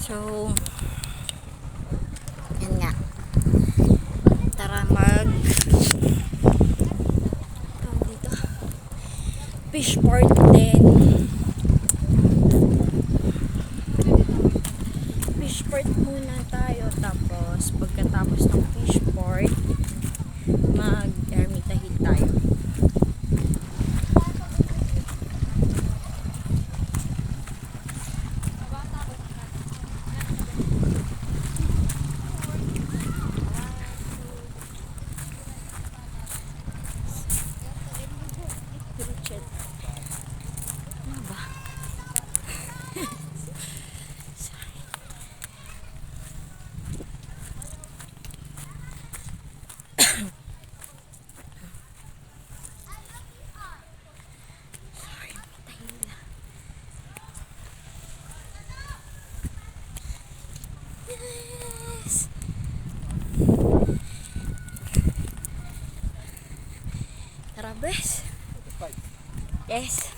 So, yan nga. Tara tawag dito, fish port din. Fish port muna tayo. Tapos, pagkatapos ng fish port, mag-ermitahin tayo. Tara, bes. Yes.